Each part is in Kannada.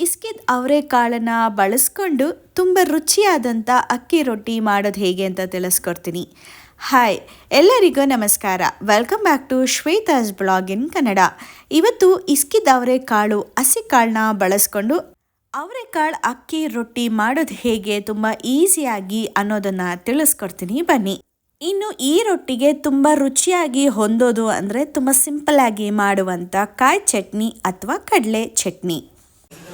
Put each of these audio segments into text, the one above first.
ಇಸ್ಕಿದ್ ಅವರೆಕಾಳನ್ನು ಬಳಸ್ಕೊಂಡು ತುಂಬ ರುಚಿಯಾದಂಥ ಅಕ್ಕಿ ರೊಟ್ಟಿ ಮಾಡೋದು ಹೇಗೆ ಅಂತ ತಿಳಿಸ್ಕೊಡ್ತೀನಿ. ಹಾಯ್, ಎಲ್ಲರಿಗೂ ನಮಸ್ಕಾರ. Welcome back to Shweta's blog in Kannada. ಇವತ್ತು ಇಸ್ಕಿದ್ ಅವರೆಕಾಳು ಹಸಿ ಕಾಳನ್ನ ಬಳಸ್ಕೊಂಡು ಅವರೆಕಾಳು ಅಕ್ಕಿ ರೊಟ್ಟಿ ಮಾಡೋದು ಹೇಗೆ ತುಂಬ ಈಸಿಯಾಗಿ ಅನ್ನೋದನ್ನು ತಿಳಿಸ್ಕೊಡ್ತೀನಿ ಬನ್ನಿ. ಇನ್ನು ಈ ರೊಟ್ಟಿಗೆ ತುಂಬ ರುಚಿಯಾಗಿ ಹೊಂದೋದು ಅಂದರೆ ತುಂಬ ಸಿಂಪಲ್ಲಾಗಿ ಮಾಡುವಂಥ ಕಾಯಿ ಚಟ್ನಿ ಅಥವಾ ಕಡಲೆ ಚಟ್ನಿ.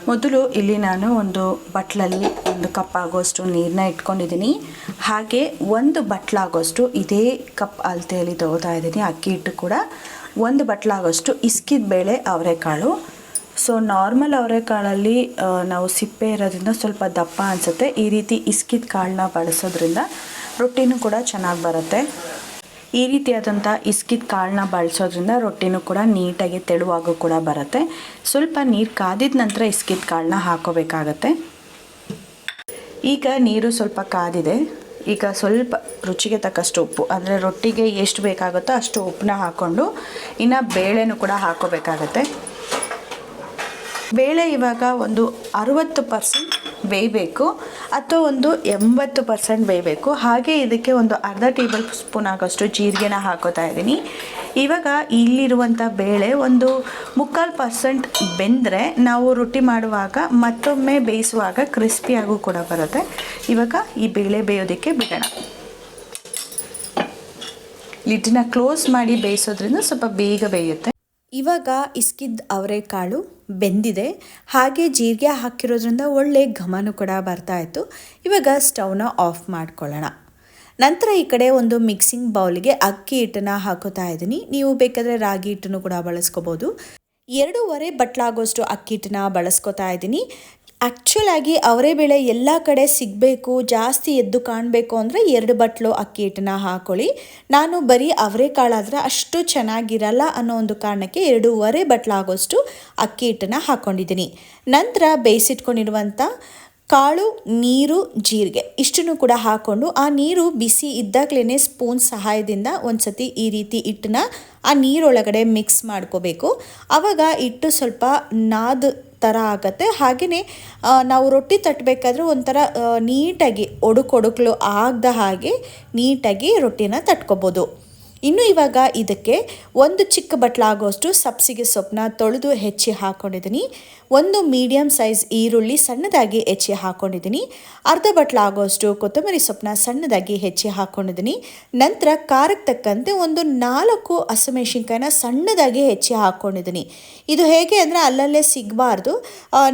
ಮೊದಲು ಇಲ್ಲಿ ನಾನು ಒಂದು ಬಟ್ಲಲ್ಲಿ 1 ಕಪ್ ಆಗೋಷ್ಟು ನೀರನ್ನ ಇಟ್ಕೊಂಡಿದ್ದೀನಿ. ಹಾಗೆ 1 ಬಟ್ಲಾಗೋಷ್ಟು ಇದೇ ಕಪ್ ಅಳತೆಯಲ್ಲಿ ತೊಗೋತಾ ಇದ್ದೀನಿ. ಅಕ್ಕಿ ಹಿಟ್ಟು ಕೂಡ 1 ಬಟ್ಲಾಗೋಷ್ಟು ಇಸ್ಕಿದ ಬೇಳೆ ಅವರೆಕಾಳು. ಸೊ ನಾರ್ಮಲ್ ಅವರೆಕಾಳಲ್ಲಿ ನಾವು ಸಿಪ್ಪೆ ಇರೋದ್ರಿಂದ ಸ್ವಲ್ಪ ದಪ್ಪ ಅನಿಸುತ್ತೆ. ಈ ರೀತಿ ಇಸ್ಕಿದ ಕಾಳನ್ನ ಬಳಸೋದ್ರಿಂದ ರೊಟ್ಟಿನೂ ಕೂಡ ಚೆನ್ನಾಗಿ ಬರುತ್ತೆ. ಈ ರೀತಿಯಾದಂಥ ಇಸ್ಕಿದ ಕಾಳನ್ನ ಬಳಸೋದ್ರಿಂದ ರೊಟ್ಟಿನೂ ಕೂಡ ನೀಟಾಗಿ ತೆಳುವಾಗೂ ಕೂಡ ಬರುತ್ತೆ. ಸ್ವಲ್ಪ ನೀರು ಕಾದಿದ ನಂತರ ಇಸ್ಕಿದ ಕಾಳನ್ನ ಹಾಕೋಬೇಕಾಗತ್ತೆ. ಈಗ ನೀರು ಸ್ವಲ್ಪ ಕಾದಿದೆ. ಈಗ ಸ್ವಲ್ಪ ರುಚಿಗೆ ತಕ್ಕಷ್ಟು ಉಪ್ಪು, ಅಂದರೆ ರೊಟ್ಟಿಗೆ ಎಷ್ಟು ಬೇಕಾಗುತ್ತೋ ಅಷ್ಟು ಉಪ್ಪನ್ನ ಹಾಕ್ಕೊಂಡು ಇನ್ನು ಬೇಳೆನೂ ಕೂಡ ಹಾಕೋಬೇಕಾಗತ್ತೆ. ಬೇಳೆ ಇವಾಗ ಒಂದು 60% ಬೇಯಬೇಕು ಅಥವಾ ಒಂದು 80% ಬೇಯಬೇಕು. ಹಾಗೆ ಇದಕ್ಕೆ ಒಂದು ಅರ್ಧ ಟೇಬಲ್ ಸ್ಪೂನ್ ಆಗೋಷ್ಟು ಜೀರಿಗೆನ ಹಾಕೋತಾ ಇದ್ದೀನಿ. ಇವಾಗ ಇಲ್ಲಿರುವಂಥ ಬೇಳೆ ಒಂದು 3/4% ಬೆಂದರೆ ನಾವು ರೊಟ್ಟಿ ಮಾಡುವಾಗ ಮತ್ತೊಮ್ಮೆ ಬೇಯಿಸುವಾಗ ಕ್ರಿಸ್ಪಿಯಾಗೂ ಕೂಡ ಬರುತ್ತೆ. ಇವಾಗ ಈ ಬೇಳೆ ಬೇಯೋದಕ್ಕೆ ಬಿಡೋಣ. ಲಿಡ್ಡನ್ನ ಕ್ಲೋಸ್ ಮಾಡಿ ಬೇಯಿಸೋದ್ರಿಂದ ಸ್ವಲ್ಪ ಬೇಗ ಬೇಯುತ್ತೆ. ಇವಾಗ ಇಸ್ಕಿದ್ ಅವರೆಕಾಳು ಬೆಂದಿದೆ. ಹಾಗೆ ಜೀರಿಗೆ ಹಾಕಿರೋದ್ರಿಂದ ಒಳ್ಳೆ ಘಮನೂ ಕೂಡ ಬರ್ತಾ ಇತ್ತು. ಇವಾಗ ಸ್ಟವ್ನ ಆಫ್ ಮಾಡ್ಕೊಳ್ಳೋಣ. ನಂತರ ಈ ಕಡೆ ಒಂದು ಮಿಕ್ಸಿಂಗ್ ಬೌಲ್ಗೆ ಅಕ್ಕಿ ಹಿಟ್ಟನ್ನು ಹಾಕೋತಾ ಇದ್ದೀನಿ. ನೀವು ಬೇಕಾದರೆ ರಾಗಿ ಹಿಟ್ಟನ್ನು ಕೂಡ ಬಳಸ್ಕೋಬೋದು. 2.5 ಬಟ್ಲಾಗೋಷ್ಟು ಅಕ್ಕಿ ಹಿಟ್ಟನ್ನು ಬಳಸ್ಕೊತಾ ಇದ್ದೀನಿ. ಆ್ಯಕ್ಚುಲಾಗಿ ಅವರೆಬೇಳೆ ಎಲ್ಲ ಕಡೆ ಸಿಗಬೇಕು, ಜಾಸ್ತಿ ಎದ್ದು ಕಾಣಬೇಕು ಅಂದರೆ 2 ಬಟ್ಲು ಅಕ್ಕಿ ಹಿಟ್ಟನ್ನು ಹಾಕ್ಕೊಳ್ಳಿ. ನಾನು ಬರೀ ಅವರೆಕಾಳಾದರೆ ಅಷ್ಟು ಚೆನ್ನಾಗಿರಲ್ಲ ಅನ್ನೋ ಒಂದು ಕಾರಣಕ್ಕೆ 2.5 ಬಟ್ಲಾಗೋಷ್ಟು ಅಕ್ಕಿ ಹಿಟ್ಟನ್ನು ಹಾಕ್ಕೊಂಡಿದ್ದೀನಿ. ನಂತರ ಬೇಯಿಸಿಟ್ಕೊಂಡಿರುವಂಥ ಕಾಳು, ನೀರು, ಜೀರಿಗೆ ಇಷ್ಟನ್ನು ಕೂಡ ಹಾಕ್ಕೊಂಡು ಆ ನೀರು ಬಿಸಿ ಇದ್ದಾಗಲೇ ಸ್ಪೂನ್ ಸಹಾಯದಿಂದ ಒಂದು ಸತಿ ಈ ರೀತಿ ಹಿಟ್ಟನ್ನ ಆ ನೀರೊಳಗಡೆ ಮಿಕ್ಸ್ ಮಾಡ್ಕೋಬೇಕು. ಆವಾಗ ಹಿಟ್ಟು ಸ್ವಲ್ಪ ನಾದ ಥರ ಆಗುತ್ತೆ. ಹಾಗೆಯೇ ನಾವು ರೊಟ್ಟಿ ತಟ್ಟಬೇಕಾದ್ರೆ ಒಂಥರ ನೀಟಾಗಿ ಒಡುಕೊಡುಕಲು ಆಗದ ಹಾಗೆ ನೀಟಾಗಿ ರೊಟ್ಟಿನ ತಟ್ಕೊಬೋದು. ಇನ್ನು ಇವಾಗ ಇದಕ್ಕೆ 1 ಚಿಕ್ಕ ಬಟ್ಲಾಗೋಷ್ಟು ಸಬ್ಸಿಗೆ ಸೊಪ್ಪನ್ನ ತೊಳೆದು ಹೆಚ್ಚಿ ಹಾಕ್ಕೊಂಡಿದ್ದೀನಿ. 1 ಮೀಡಿಯಮ್ ಸೈಜ್ ಈರುಳ್ಳಿ ಸಣ್ಣದಾಗಿ ಹೆಚ್ಚಿ ಹಾಕ್ಕೊಂಡಿದ್ದೀನಿ. ಅರ್ಧ ಬಟ್ಲಾಗೋಷ್ಟು ಕೊತ್ತಂಬರಿ ಸೊಪ್ಪನ್ನ ಸಣ್ಣದಾಗಿ ಹೆಚ್ಚಿ ಹಾಕ್ಕೊಂಡಿದ್ದೀನಿ. ನಂತರ ಖಾರಕ್ಕೆ ತಕ್ಕಂತೆ ಒಂದು 4 ಹಸಿಮೆಣಸಿನ್ಕಾಯಿನ ಸಣ್ಣದಾಗಿ ಹೆಚ್ಚಿ ಹಾಕ್ಕೊಂಡಿದ್ದೀನಿ. ಇದು ಹೇಗೆ ಅಂದರೆ ಅಲ್ಲಲ್ಲೇ ಸಿಗಬಾರ್ದು,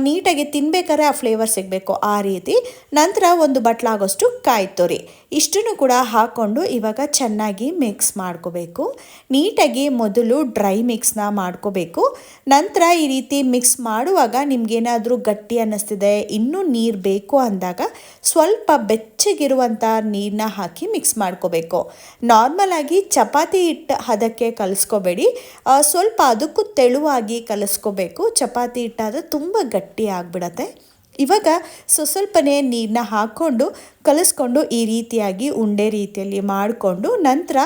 ನೀಟಾಗಿ ತಿನ್ಬೇಕಾದ್ರೆ ಆ ಫ್ಲೇವರ್ ಸಿಗಬೇಕು, ಆ ರೀತಿ. ನಂತರ 1 ಬಟ್ಲಾಗೋಷ್ಟು ಕಾಯಿ ತುರಿ ಇಷ್ಟನ್ನು ಕೂಡ ಹಾಕ್ಕೊಂಡು ಇವಾಗ ಚೆನ್ನಾಗಿ ಮಿಕ್ಸ್ ಮಾಡ್ಕೋಬೇಕು. ನೀಟಾಗಿ ಮೊದಲು ಡ್ರೈ ಮಿಕ್ಸ್ನ ಮಾಡ್ಕೋಬೇಕು. ನಂತರ ಈ ರೀತಿ ಮಿಕ್ಸ್ ಮಾಡುವಾಗ ನಿಮಗೇನಾದರೂ ಗಟ್ಟಿ ಅನ್ನಿಸ್ತಿದೆ, ಇನ್ನೂ ನೀರು ಬೇಕು ಅಂದಾಗ ಸ್ವಲ್ಪ ಬೆಚ್ಚಗಿರುವಂಥ ನೀರನ್ನ ಹಾಕಿ ಮಿಕ್ಸ್ ಮಾಡ್ಕೋಬೇಕು. ನಾರ್ಮಲಾಗಿ ಚಪಾತಿ ಹಿಟ್ಟು ಹದಕ್ಕೆ ಕಲಿಸ್ಕೋಬೇಡಿ, ಸ್ವಲ್ಪ ಅದಕ್ಕೂ ತೆಳುವಾಗಿ ಕಲಿಸ್ಕೋಬೇಕು. ಚಪಾತಿ ಹಿಟ್ಟಾದರೆ ತುಂಬ ಗಟ್ಟಿ ಆಗಿಬಿಡತ್ತೆ. ಇವಾಗ ಸ್ವಲ್ಪನೇ ನೀರನ್ನ ಹಾಕ್ಕೊಂಡು ಕಲಿಸ್ಕೊಂಡು ಈ ರೀತಿಯಾಗಿ ಉಂಡೆ ರೀತಿಯಲ್ಲಿ ಮಾಡಿಕೊಂಡು ನಂತರ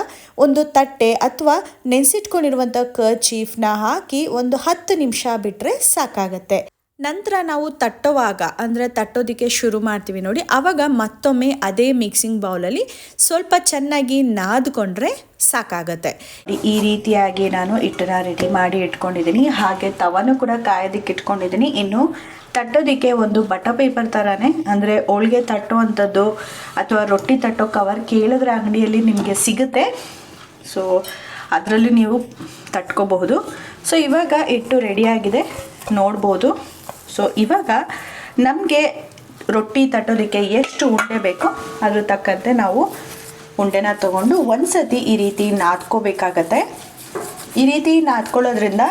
ಒಂದು ತಟ್ಟೆ ಅಥವಾ ನೆನೆಸಿಟ್ಕೊಂಡಿರುವಂಥ ಕರ್ಚೀಫ್ನ ಹಾಕಿ ಒಂದು 10 ನಿಮಿಷ ಬಿಟ್ಟರೆ ಸಾಕಾಗತ್ತೆ. ನಂತರ ನಾವು ತಟ್ಟೋವಾಗ ಅಂದರೆ ತಟ್ಟೋದಕ್ಕೆ ಶುರು ಮಾಡ್ತೀವಿ ನೋಡಿ, ಆವಾಗ ಮತ್ತೊಮ್ಮೆ ಅದೇ ಮಿಕ್ಸಿಂಗ್ ಬೌಲಲ್ಲಿ ಸ್ವಲ್ಪ ಚೆನ್ನಾಗಿ ನಾದ್ಕೊಂಡ್ರೆ ಸಾಕಾಗತ್ತೆ. ಈ ರೀತಿಯಾಗಿ ನಾನು ಹಿಟ್ಟನ್ನ ರೆಡಿ ಮಾಡಿ ಇಟ್ಕೊಂಡಿದ್ದೀನಿ. ಹಾಗೆ ತವನು ಕೂಡ ಕಾಯೋದಕ್ಕೆ ಇಟ್ಕೊಂಡಿದ್ದೀನಿ. ಇನ್ನು ತಟ್ಟೋದಕ್ಕೆ ಒಂದು ಬಟರ್ ಪೇಪರ್ ಥರನೇ, ಅಂದರೆ ಹೋಳಿಗೆ ತಟ್ಟುವಂಥದ್ದು ಅಥವಾ ರೊಟ್ಟಿ ತಟ್ಟೋ ಕವರ್ ಕೇಳಿದ್ರೆ ಅಂಗಡಿಯಲ್ಲಿ ನಿಮಗೆ ಸಿಗುತ್ತೆ. ಸೊ ಅದರಲ್ಲಿ ನೀವು ತಟ್ಕೋಬಹುದು. ಸೊ ಇವಾಗ ಹಿಟ್ಟು ರೆಡಿಯಾಗಿದೆ ನೋಡ್ಬೋದು. ಸೊ ಇವಾಗ ನಮಗೆ ರೊಟ್ಟಿ ತಟ್ಟೋದಕ್ಕೆ ಎಷ್ಟು ಉಂಡೆ ಬೇಕೋ ಅದ್ರ ತಕ್ಕಂತೆ ನಾವು ಉಂಡೆನ ತೊಗೊಂಡು ಒಂದು ಸತಿ ಈ ರೀತಿ ನಾದ್ಕೋಬೇಕಾಗತ್ತೆ. ಈ ರೀತಿ ನಾದ್ಕೊಳ್ಳೋದ್ರಿಂದ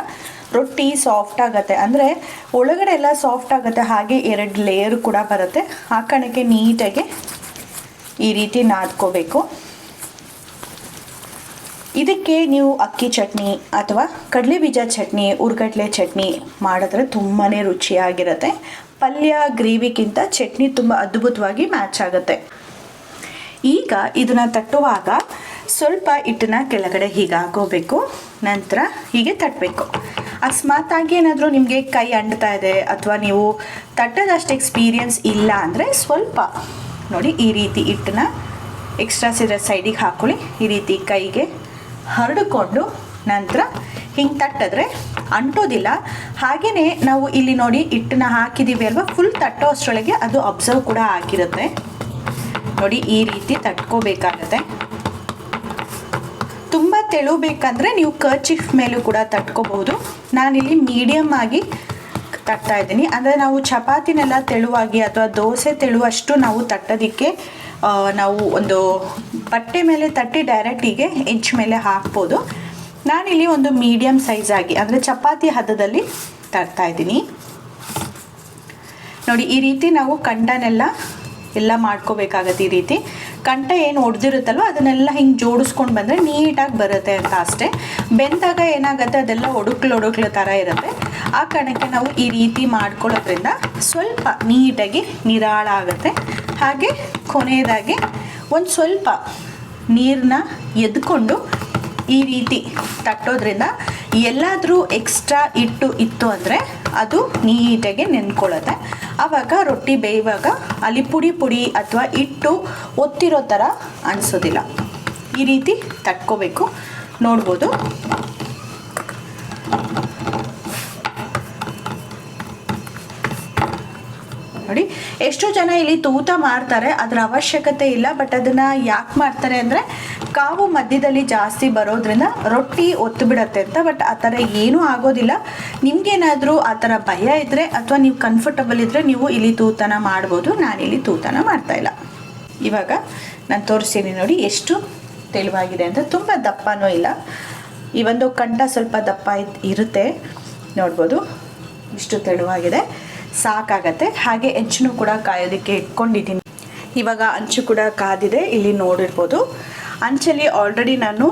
ರೊಟ್ಟಿ ಸಾಫ್ಟ್ ಆಗುತ್ತೆ, ಅಂದರೆ ಒಳಗಡೆ ಎಲ್ಲ ಸಾಫ್ಟ್ ಆಗುತ್ತೆ. ಹಾಗೆ 2 ಲೇಯರ್ ಕೂಡ ಬರುತ್ತೆ. ಆ ಕಾರಣಕ್ಕೆ ನೀಟಾಗಿ ಈ ರೀತಿ ನಾದ್ಕೋಬೇಕು. ಇದಕ್ಕೆ ನೀವು ಅಕ್ಕಿ ಚಟ್ನಿ ಅಥವಾ ಕಡಲೆ ಬೀಜ ಚಟ್ನಿ, ಹುರ್ಗಡ್ಲೆ ಚಟ್ನಿ ಮಾಡಿದ್ರೆ ತುಂಬಾ ರುಚಿಯಾಗಿರುತ್ತೆ. ಪಲ್ಯ ಗ್ರೇವಿಗಿಂತ ಚಟ್ನಿ ತುಂಬ ಅದ್ಭುತವಾಗಿ ಮ್ಯಾಚ್ ಆಗುತ್ತೆ. ಈಗ ಇದನ್ನು ತಟ್ಟುವಾಗ ಸ್ವಲ್ಪ ಹಿಟ್ಟನ್ನ ಕೆಳಗಡೆ ಹೀಗೆ ಹಾಕೋಬೇಕು. ನಂತರ ಹೀಗೆ ತಟ್ಟಬೇಕು. ಅಕಸ್ಮಾತಾಗಿ ಏನಾದರೂ ನಿಮಗೆ ಕೈ ಅಂಟ್ತಾ ಇದೆ ಅಥವಾ ನೀವು ತಟ್ಟದಷ್ಟು ಎಕ್ಸ್ಪೀರಿಯನ್ಸ್ ಇಲ್ಲ ಅಂದರೆ ಸ್ವಲ್ಪ ನೋಡಿ ಈ ರೀತಿ ಹಿಟ್ಟನ್ನ ಎಕ್ಸ್ಟ್ರಾಸ್ ಇರೋ ಸೈಡಿಗೆ ಹಾಕ್ಕೊಳ್ಳಿ. ಈ ರೀತಿ ಕೈಗೆ ಹರಡಿಕೊಂಡು ನಂತರ ಹಿಂಗೆ ತಟ್ಟಿದ್ರೆ ಅಂಟೋದಿಲ್ಲ. ಹಾಗೆಯೇ ನಾವು ಇಲ್ಲಿ ನೋಡಿ ಹಿಟ್ಟನ್ನ ಹಾಕಿದ್ದೀವಿ ಅಲ್ವಾ, ಫುಲ್ ತಟ್ಟೋ ಅಷ್ಟರೊಳಗೆ ಅದು ಅಬ್ಸರ್ವ್ ಕೂಡ ಆಗಿರುತ್ತೆ. ನೋಡಿ ಈ ರೀತಿ ತಟ್ಕೋಬೇಕಾಗತ್ತೆ. ತುಂಬ ತೆಳು ಬೇಕಂದರೆ ನೀವು ಕರ್ಚಿಫ್ ಮೇಲೂ ಕೂಡ ತಟ್ಕೋಬಹುದು. ನಾನಿಲ್ಲಿ ಮೀಡಿಯಮ್ ಆಗಿ ತಟ್ತಾ ಇದ್ದೀನಿ. ಅಂದರೆ ನಾವು ಚಪಾತಿನೆಲ್ಲ ತೆಳುವಾಗಿ ಅಥವಾ ದೋಸೆ ತೆಳುವಷ್ಟು ನಾವು ತಟ್ಟೋದಕ್ಕೆ ನಾವು ಒಂದು ಬಟ್ಟೆ ಮೇಲೆ ತಟ್ಟಿ ಡೈರೆಕ್ಟಿಗೆ ಹೆಂಚು ಮೇಲೆ ಹಾಕ್ಬೋದು. ನಾನಿಲ್ಲಿ ಒಂದು ಮೀಡಿಯಮ್ ಸೈಜಾಗಿ ಅಂದರೆ ಚಪಾತಿ ಹದದಲ್ಲಿ ತಟ್ತಾ ಇದ್ದೀನಿ. ನೋಡಿ ಈ ರೀತಿ ನಾವು ಕಂಡನೆಲ್ಲ ಮಾಡ್ಕೋಬೇಕಾಗತ್ತೆ. ಈ ರೀತಿ ಕಂಠ ಏನು ಒಡೆದಿರುತ್ತಲ್ವ ಅದನ್ನೆಲ್ಲ ಹಿಂಗೆ ಜೋಡಿಸ್ಕೊಂಡು ಬಂದರೆ ನೀಟಾಗಿ ಬರುತ್ತೆ ಅಂತ ಅಷ್ಟೇ. ಬೆಂದಾಗ ಏನಾಗುತ್ತೆ ಅದೆಲ್ಲ ಒಡುಕ್ಲು ಥರ ಇರುತ್ತೆ. ಆ ಕಾರಣಕ್ಕೆ ನಾವು ಈ ರೀತಿ ಮಾಡ್ಕೊಳ್ಳೋದ್ರಿಂದ ಸ್ವಲ್ಪ ನೀಟಾಗಿ ನಿರಾಳ ಆಗುತ್ತೆ. ಹಾಗೆ ಕೊನೆಯದಾಗಿ ಒಂದು ಸ್ವಲ್ಪ ನೀರನ್ನ ಎದ್ಕೊಂಡು ಈ ರೀತಿ ತಟ್ಟೋದ್ರಿಂದ ಎಲ್ಲಾದರೂ ಎಕ್ಸ್ಟ್ರಾ ಇತ್ತು ಅಂದರೆ ಅದು ನೀಟಾಗಿ ನೆನ್ಕೊಳ್ಳುತ್ತೆ. ಆವಾಗ ರೊಟ್ಟಿ ಬೇಯುವಾಗ ಅಲ್ಲಿ ಪುಡಿ ಅಥವಾ ಹಿಟ್ಟು ಒತ್ತಿರೋ ಥರ ಅನಿಸೋದಿಲ್ಲ. ಈ ರೀತಿ ತಟ್ಕೋಬೇಕು. ನೋಡ್ಬೋದು ನೋಡಿ ಎಷ್ಟೋ ಜನ ಇಲ್ಲಿ ತೂತ ಮಾಡ್ತಾರೆ, ಅದರ ಅವಶ್ಯಕತೆ ಇಲ್ಲ. ಬಟ್ ಅದನ್ನು ಯಾಕೆ ಮಾಡ್ತಾರೆ ಅಂದರೆ ಕಾವು ಮಧ್ಯದಲ್ಲಿ ಜಾಸ್ತಿ ಬರೋದ್ರಿಂದ ರೊಟ್ಟಿ ಒತ್ತು ಬಿಡತ್ತೆ ಅಂತ. ಬಟ್ ಆ ಥರ ಏನೂ ಆಗೋದಿಲ್ಲ. ನಿಮಗೇನಾದರೂ ಆ ಥರ ಭಯ ಇದ್ದರೆ ಅಥವಾ ನೀವು ಕಂಫರ್ಟಬಲ್ ಇದ್ದರೆ ನೀವು ಇಲ್ಲಿ ತೂತನ ಮಾಡ್ಬೋದು. ನಾನಿಲ್ಲಿ ತೂತನ ಮಾಡ್ತಾಯಿಲ್ಲ. ಇವಾಗ ನಾನು ತೋರಿಸ್ತೀನಿ ನೋಡಿ ಎಷ್ಟು ತೆಳುವಾಗಿದೆ ಅಂತ. ತುಂಬ ದಪ್ಪನೂ ಇಲ್ಲ. ಈ ಒಂದು ಕಂಠ ಸ್ವಲ್ಪ ದಪ್ಪ ಇರುತ್ತೆ. ನೋಡ್ಬೋದು ಇಷ್ಟು ತೆಳುವಾಗಿದೆ, ಸಾಕಾಗತ್ತೆ. ಹಾಗೆ ಹೆಂಚನ್ನು ಕೂಡ ಕಾಯೋದಕ್ಕೆ ಇಟ್ಕೊಂಡಿದ್ದೀನಿ. ಇವಾಗ ಹಂಚು ಕೂಡ ಕಾದಿದೆ. ಇಲ್ಲಿ ನೋಡಿರ್ಬೋದು ಹಂಚಲ್ಲಿ ಆಲ್ರೆಡಿ ನಾನು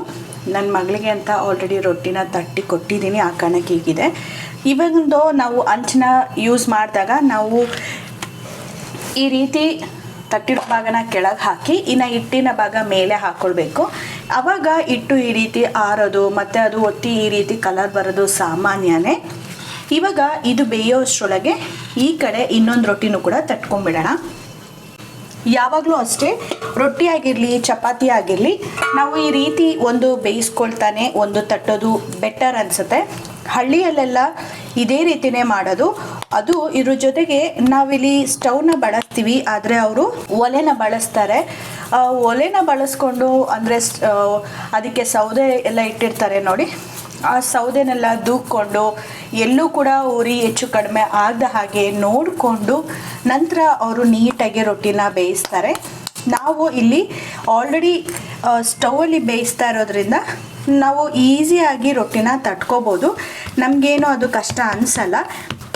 ನನ್ನ ಮಗಳಿಗೆ ಅಂತ ಆಲ್ರೆಡಿ ರೊಟ್ಟಿನ ತಟ್ಟಿ ಕೊಟ್ಟಿದ್ದೀನಿ. ಆ ಕಾರಣಕ್ಕೆ ಹೀಗಿದೆ. ಇವಾಗೊಂದು ನಾವು ಹಂಚನ್ನ ಯೂಸ್ ಮಾಡಿದಾಗ ನಾವು ಈ ರೀತಿ ತಟ್ಟಿರೋ ಭಾಗನ ಕೆಳಗೆ ಹಾಕಿ ಇನ್ನು ಹಿಟ್ಟಿನ ಭಾಗ ಮೇಲೆ ಹಾಕ್ಕೊಳ್ಬೇಕು. ಆವಾಗ ಹಿಟ್ಟು ಈ ರೀತಿ ಆರೋದು ಮತ್ತು ಅದು ಒತ್ತಿ ಈ ರೀತಿ ಕಲರ್ ಬರೋದು ಸಾಮಾನ್ಯನೇ. ಇವಾಗ ಇದು ಬೇಯೋ ಅಷ್ಟರೊಳಗೆ ಈ ಕಡೆ ಇನ್ನೊಂದು ರೊಟ್ಟಿನೂ ಕೂಡ ತಟ್ಕೊಂಡ್ಬಿಡೋಣ. ಯಾವಾಗಲೂ ಅಷ್ಟೇ ರೊಟ್ಟಿ ಆಗಿರಲಿ ಚಪಾತಿ ಆಗಿರಲಿ ನಾವು ಈ ರೀತಿ ಒಂದು ಬೇಯಿಸ್ಕೊಳ್ತಾನೆ ಒಂದು ತಟ್ಟೋದು ಬೆಟರ್ ಅನಿಸುತ್ತೆ. ಹಳ್ಳಿಯಲ್ಲೆಲ್ಲ ಇದೇ ರೀತಿಯೇ ಮಾಡೋದು. ಅದು ಇದ್ರ ಜೊತೆಗೆ ನಾವಿಲ್ಲಿ ಸ್ಟವ್ನ ಬಳಸ್ತೀವಿ, ಆದರೆ ಅವರು ಒಲೆನ ಬಳಸ್ತಾರೆ. ಒಲೆನ ಬಳಸ್ಕೊಂಡು ಅಂದರೆ ಅದಕ್ಕೆ ಸೌದೆ ಎಲ್ಲ ಇಟ್ಟಿರ್ತಾರೆ ನೋಡಿ. ಆ ಸೌದೆನೆಲ್ಲ ದೂಕ್ಕೊಂಡು ಎಲ್ಲೂ ಕೂಡ ಉರಿ ಹೆಚ್ಚು ಕಡಿಮೆ ಆಗದ ಹಾಗೆ ನೋಡಿಕೊಂಡು ನಂತರ ಅವರು ನೀಟಾಗಿ ರೊಟ್ಟಿನ ಬೇಯಿಸ್ತಾರೆ. ನಾವು ಇಲ್ಲಿ ಆಲ್ರೆಡಿ ಸ್ಟವಲ್ಲಿ ಬೇಯಿಸ್ತಾ ಇರೋದ್ರಿಂದ ನಾವು ಈಸಿಯಾಗಿ ರೊಟ್ಟಿನ ತಟ್ಕೋಬೋದು. ನಮಗೇನು ಅದು ಕಷ್ಟ ಅನಿಸಲ್ಲ.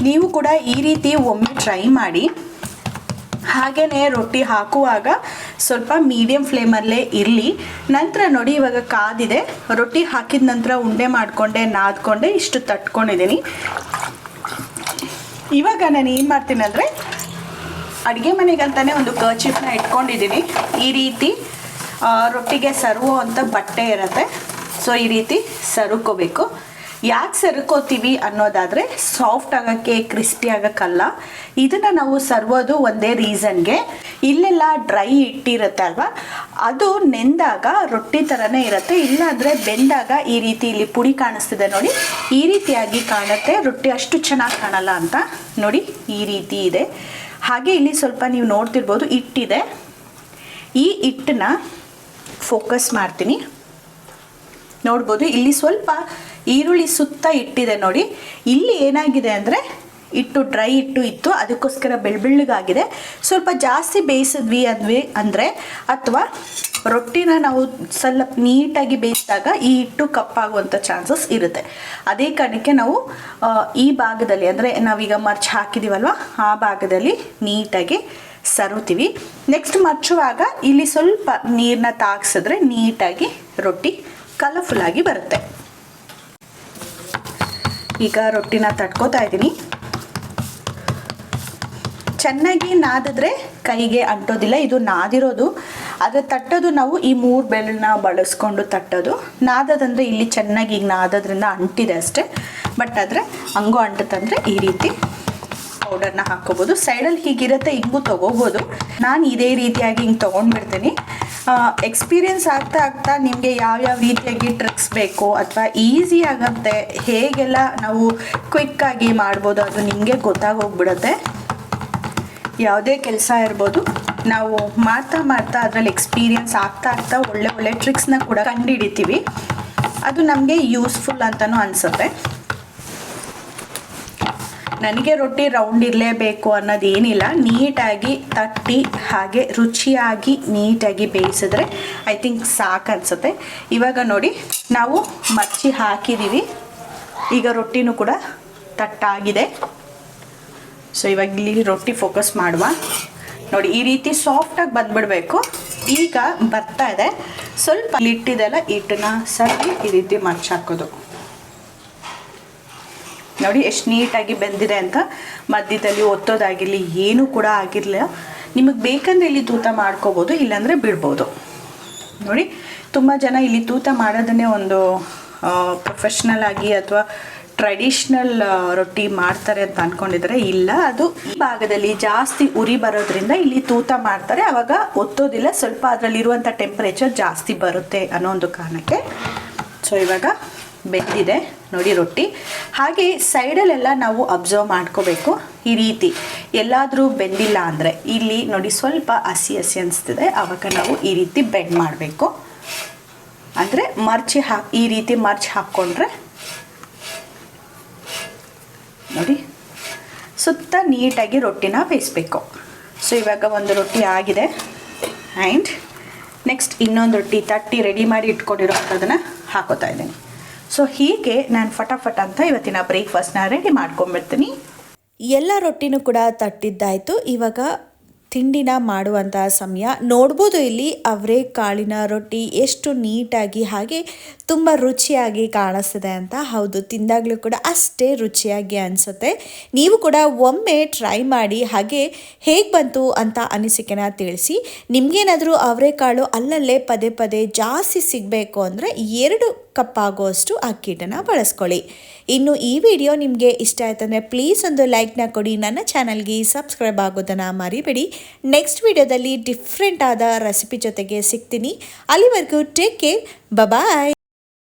ನೀವು ಕೂಡ ಈ ರೀತಿ ಒಮ್ಮೆ ಟ್ರೈ ಮಾಡಿ. ಹಾಗೆಯೇ ರೊಟ್ಟಿ ಹಾಕುವಾಗ ಸ್ವಲ್ಪ ಮೀಡಿಯಮ್ ಫ್ಲೇಮಲ್ಲೇ ಇರಲಿ. ನಂತರ ನೋಡಿ ಇವಾಗ ಕಾದಿದೆ. ರೊಟ್ಟಿ ಹಾಕಿದ ನಂತರ ಉಂಡೆ ಮಾಡಿಕೊಂಡೆ ನಾದ್ಕೊಂಡೆ ಇಷ್ಟು ತಟ್ಕೊಂಡಿದ್ದೀನಿ. ಇವಾಗ ನಾನು ಏನು ಮಾಡ್ತೀನಿ ಅಂದರೆ ಅಡುಗೆ ಮನೆಗಂತಲೇ ಒಂದು ಕರ್ಚಿಫ್ನ ಇಟ್ಕೊಂಡಿದ್ದೀನಿ. ಈ ರೀತಿ ರೊಟ್ಟಿಗೆ ಸರುವೋ ಅಂತ ಬಟ್ಟೆ ಇರುತ್ತೆ. ಸೊ ಈ ರೀತಿ ಸರುಕೋಬೇಕು. ಯಾಕೆ ಸರುಕೋತೀವಿ ಅನ್ನೋದಾದರೆ ಸಾಫ್ಟ್ ಆಗೋಕ್ಕೆ, ಕ್ರಿಸ್ಪಿ ಆಗೋಕ್ಕಲ್ಲ. ಇದನ್ನು ನಾವು ಸರ್ವೋದು ಒಂದೇ ರೀಸನ್ಗೆ. ಇಲ್ಲೆಲ್ಲ ಡ್ರೈ ಇಟ್ಟಿರುತ್ತೆ ಅಲ್ವಾ, ಅದು ನೆಂದಾಗ ರೊಟ್ಟಿ ಥರನೇ ಇರುತ್ತೆ. ಇಲ್ಲಾಂದರೆ ಬೆಂದಾಗ ಈ ರೀತಿ ಇಲ್ಲಿ ಪುಡಿ ಕಾಣಿಸ್ತಿದೆ ನೋಡಿ, ಈ ರೀತಿಯಾಗಿ ಕಾಣುತ್ತೆ. ರೊಟ್ಟಿ ಅಷ್ಟು ಚೆನ್ನಾಗಿ ಕಾಣಲ್ಲ ಅಂತ ನೋಡಿ ಈ ರೀತಿ ಇದೆ. ಹಾಗೆ ಇಲ್ಲಿ ಸ್ವಲ್ಪ ನೀವು ನೋಡ್ತಿರ್ಬೋದು ಹಿಟ್ಟಿದೆ. ಈ ಹಿಟ್ಟನ್ನ ಫೋಕಸ್ ಮಾಡ್ತೀನಿ. ನೋಡ್ಬೋದು ಇಲ್ಲಿ ಸ್ವಲ್ಪ ಈರುಳ್ಳಿ ಸುತ್ತ ಇಟ್ಟಿದೆ ನೋಡಿ. ಇಲ್ಲಿ ಏನಾಗಿದೆ ಅಂದರೆ ಹಿಟ್ಟು ಡ್ರೈ ಹಿಟ್ಟು ಇತ್ತು, ಅದಕ್ಕೋಸ್ಕರ ಬೆಳ್ಳಗಾಗಿದೆ. ಸ್ವಲ್ಪ ಜಾಸ್ತಿ ಬೇಯಿಸಿದ್ವಿ ಅಂದರೆ ಅಥವಾ ರೊಟ್ಟಿನ ನಾವು ಸ್ವಲ್ಪ ನೀಟಾಗಿ ಬೇಯಿಸಿದಾಗ ಈ ಹಿಟ್ಟು ಕಪ್ಪಾಗುವಂಥ ಚಾನ್ಸಸ್ ಇರುತ್ತೆ. ಅದೇ ಕಾರಣಕ್ಕೆ ನಾವು ಈ ಭಾಗದಲ್ಲಿ ಅಂದರೆ ನಾವೀಗ ಮರ್ಚ್ ಹಾಕಿದ್ದೀವಲ್ವ ಆ ಭಾಗದಲ್ಲಿ ನೀಟಾಗಿ ಸರುತ್ತೀವಿ. ನೆಕ್ಸ್ಟ್ ಮಚ್ಚುವಾಗ ಇಲ್ಲಿ ಸ್ವಲ್ಪ ನೀರನ್ನ ತಾಗಿಸಿದ್ರೆ ನೀಟಾಗಿ ರೊಟ್ಟಿ ಕಲರ್ಫುಲ್ಲಾಗಿ ಬರುತ್ತೆ. ಈಗ ರೊಟ್ಟಿನ ತಟ್ಕೋತಾ ಇದ್ದೀನಿ. ಚೆನ್ನಾಗಿ ನಾದಿದ್ರೆ ಕೈಗೆ ಅಂಟೋದಿಲ್ಲ. ಇದು ನಾದಿರೋದು, ಆದರೆ ತಟ್ಟೋದು ನಾವು ಈ 3 ಬೆರಳನ್ನ ಬಳಸ್ಕೊಂಡು ತಟ್ಟೋದು. ನಾದೋದಂದರೆ ಇಲ್ಲಿ ಚೆನ್ನಾಗಿ ಈಗ ನಾದೋದ್ರಿಂದ ಅಂಟಿದೆ ಅಷ್ಟೇ. ಬಟ್ ಆದರೆ ಹಂಗೂ ಅಂಟುತ್ತಂದರೆ ಈ ರೀತಿ ಪೌಡರ್ನ ಹಾಕ್ಕೋಬೋದು. ಸೈಡಲ್ಲಿ ಹೀಗಿರುತ್ತೆ, ಹಿಂಗೂ ತೊಗೋಬೋದು. ನಾನು ಇದೇ ರೀತಿಯಾಗಿ ಹಿಂಗೆ ತೊಗೊಂಡ್ಬಿಡ್ತೀನಿ. ಎಕ್ಸ್ಪೀರಿಯೆನ್ಸ್ ಆಗ್ತಾ ಆಗ್ತಾ ನಿಮಗೆ ಯಾವ್ಯಾವ ರೀತಿಯಾಗಿ ಟ್ರಿಕ್ಸ್ ಬೇಕು ಅಥವಾ ಈಸಿ ಆಗುತ್ತೆ, ಹೇಗೆಲ್ಲ ನಾವು ಕ್ವಿಕ್ಕಾಗಿ ಮಾಡ್ಬೋದು ಅದು ನಿಮಗೆ ಗೊತ್ತಾಗೋಗ್ಬಿಡುತ್ತೆ. ಯಾವುದೇ ಕೆಲಸ ಇರ್ಬೋದು, ನಾವು ಮಾಡ್ತಾ ಮಾಡ್ತಾ ಅದರಲ್ಲಿ ಎಕ್ಸ್ಪೀರಿಯೆನ್ಸ್ ಆಗ್ತಾ ಆಗ್ತಾ ಒಳ್ಳೆ ಒಳ್ಳೆ ಟ್ರಿಕ್ಸ್ನ ಕೂಡ ಕಂಡುಹಿಡಿತೀವಿ. ಅದು ನಮಗೆ ಯೂಸ್ಫುಲ್ ಅಂತಲೂ ಅನಿಸುತ್ತೆ. ನನಗೆ ರೊಟ್ಟಿ ರೌಂಡ್ ಇರಲೇಬೇಕು ಅನ್ನೋದೇನಿಲ್ಲ. ನೀಟಾಗಿ ತಟ್ಟಿ ಹಾಗೆ ರುಚಿಯಾಗಿ ನೀಟಾಗಿ ಬೇಯಿಸಿದ್ರೆ ಐ ಥಿಂಕ್ ಸಾಕು ಅನಿಸುತ್ತೆ. ಇವಾಗ ನೋಡಿ, ನಾವು ಮರ್ಚಿ ಹಾಕಿದ್ದೀವಿ. ಈಗ ರೊಟ್ಟಿನೂ ಕೂಡ ತಟ್ಟಾಗಿದೆ. ಸೊ ಇವಾಗ ಇಲ್ಲಿ ರೊಟ್ಟಿ ಫೋಕಸ್ ಮಾಡುವ. ನೋಡಿ, ಈ ರೀತಿ ಸಾಫ್ಟಾಗಿ ಬಂದ್ಬಿಡಬೇಕು. ಈಗ ಬರ್ತಾ ಇದೆ. ಸ್ವಲ್ಪ ಹಿಟ್ಟಿದೆಲ್ಲ ಹಿಟ್ಟನ್ನ ಸರಿ ಈ ರೀತಿ ಮರ್ಚಿ ಹಾಕೋದು. ನೋಡಿ ಎಷ್ಟು ನೀಟಾಗಿ ಬೆಂದಿದೆ ಅಂತ. ಮಧ್ಯದಲ್ಲಿ ಒತ್ತೋದಾಗಿರಲಿ ಏನೂ ಕೂಡ ಆಗಿರಲಿಲ್ಲ. ನಿಮಗೆ ಬೇಕಂದರೆ ಇಲ್ಲಿ ತೂತ ಮಾಡ್ಕೋಬೋದು, ಇಲ್ಲಾಂದರೆ ಬಿಡ್ಬೋದು. ನೋಡಿ, ತುಂಬ ಜನ ಇಲ್ಲಿ ತೂತ ಮಾಡೋದನ್ನೇ ಒಂದು ಪ್ರೊಫೆಷ್ನಲ್ ಆಗಿ ಅಥವಾ ಟ್ರೆಡಿಷ್ನಲ್ ರೊಟ್ಟಿ ಮಾಡ್ತಾರೆ ಅಂತ ಅಂದ್ಕೊಂಡಿದ್ದಾರೆ. ಇಲ್ಲ, ಅದು ಈ ಭಾಗದಲ್ಲಿ ಜಾಸ್ತಿ ಉರಿ ಬರೋದ್ರಿಂದ ಇಲ್ಲಿ ತೂತ ಮಾಡ್ತಾರೆ. ಆವಾಗ ಒತ್ತೋದಿಲ್ಲ, ಸ್ವಲ್ಪ ಅದರಲ್ಲಿರುವಂಥ ಟೆಂಪ್ರೇಚರ್ ಜಾಸ್ತಿ ಬರುತ್ತೆ ಅನ್ನೋ ಒಂದು ಕಾರಣಕ್ಕೆ. ಸೊ ಇವಾಗ ಬೆಂದಿದೆ ನೋಡಿ ರೊಟ್ಟಿ. ಹಾಗೆ ಸೈಡಲ್ಲೆಲ್ಲ ನಾವು ಅಬ್ಸರ್ವ್ ಮಾಡ್ಕೋಬೇಕು. ಈ ರೀತಿ ಎಲ್ಲಾದರೂ ಬೆಂದಿಲ್ಲ ಅಂದರೆ ಇಲ್ಲಿ ನೋಡಿ ಸ್ವಲ್ಪ ಹಸಿ ಹಸಿ ಅನಿಸ್ತಿದೆ. ಆವಾಗ ನಾವು ಈ ರೀತಿ ಬೆಂಡ್ ಮಾಡಬೇಕು. ಅಂದರೆ ಈ ರೀತಿ ಮರ್ಚ್ ಹಾಕ್ಕೊಂಡ್ರೆ ನೋಡಿ ಸುತ್ತ ನೀಟಾಗಿ ರೊಟ್ಟಿನ ಬೇಯಿಸ್ಬೇಕು. ಸೊ ಇವಾಗ ಒಂದು ರೊಟ್ಟಿ ಆಗಿದೆ. ಆ್ಯಂಡ್ ನೆಕ್ಸ್ಟ್ ಇನ್ನೊಂದು ರೊಟ್ಟಿ ತಟ್ಟಿ ರೆಡಿ ಮಾಡಿ ಇಟ್ಕೊಂಡಿರೋಂಥದ್ದನ್ನು ಹಾಕೋತಾ ಇದ್ದೀನಿ. ಸೊ ಹೀಗೆ ನಾನು ಫಟಾಫಟ್ ಅಂತ ಇವತ್ತಿನ ಬ್ರೇಕ್ಫಾಸ್ಟ್ನ ರೆಡಿ ಮಾಡ್ಕೊಂಬಿಡ್ತೀನಿ. ಎಲ್ಲ ರೊಟ್ಟಿನೂ ಕೂಡ ತಟ್ಟಿದ್ದಾಯಿತು. ಇವಾಗ ತಿಂಡಿನ ಮಾಡುವಂಥ ಸಮಯ. ನೋಡ್ಬೋದು ಇಲ್ಲಿ ಅವರೆಕಾಳಿನ ರೊಟ್ಟಿ ಎಷ್ಟು ನೀಟಾಗಿ ಹಾಗೆ ತುಂಬ ರುಚಿಯಾಗಿ ಕಾಣಿಸ್ತಿದೆ ಅಂತ. ಹೌದು, ತಿಂದಾಗಲೂ ಕೂಡ ಅಷ್ಟೇ ರುಚಿಯಾಗಿ ಅನಿಸುತ್ತೆ. ನೀವು ಕೂಡ ಒಮ್ಮೆ ಟ್ರೈ ಮಾಡಿ ಹಾಗೆ ಹೇಗೆ ಬಂತು ಅಂತ ಅನಿಸಿಕೆನ ತಿಳಿಸಿ. ನಿಮಗೇನಾದರೂ ಅವರೆಕಾಳು ಅಲ್ಲಲ್ಲೇ ಪದೇ ಪದೇ ಜಾಸ್ತಿ ಸಿಗಬೇಕು ಅಂದರೆ 2 ಕಪ್ ಆಗುವಷ್ಟು ಅಕ್ಕಿ ಹಿಟ್ಟನ್ನು ಬಳಸ್ಕೊಳ್ಳಿ. ಇನ್ನು ಈ ವಿಡಿಯೋ ನಿಮಗೆ ಇಷ್ಟ ಆಯ್ತಂದರೆ ಪ್ಲೀಸ್ ಒಂದು ಲೈಕ್ನ ಕೊಡಿ. ನನ್ನ ಚಾನಲ್ಗೆ ಸಬ್ಸ್ಕ್ರೈಬ್ ಆಗೋದನ್ನು ಮರಿಬೇಡಿ. ನೆಕ್ಸ್ಟ್ ವಿಡಿಯೋದಲ್ಲಿ ಡಿಫ್ರೆಂಟ್ ಆದ ರೆಸಿಪಿ ಜೊತೆಗೆ ಸಿಗ್ತೀನಿ. ಅಲ್ಲಿವರೆಗೂ ಟೇಕ್ ಕೇರ್, ಬಾಯ್.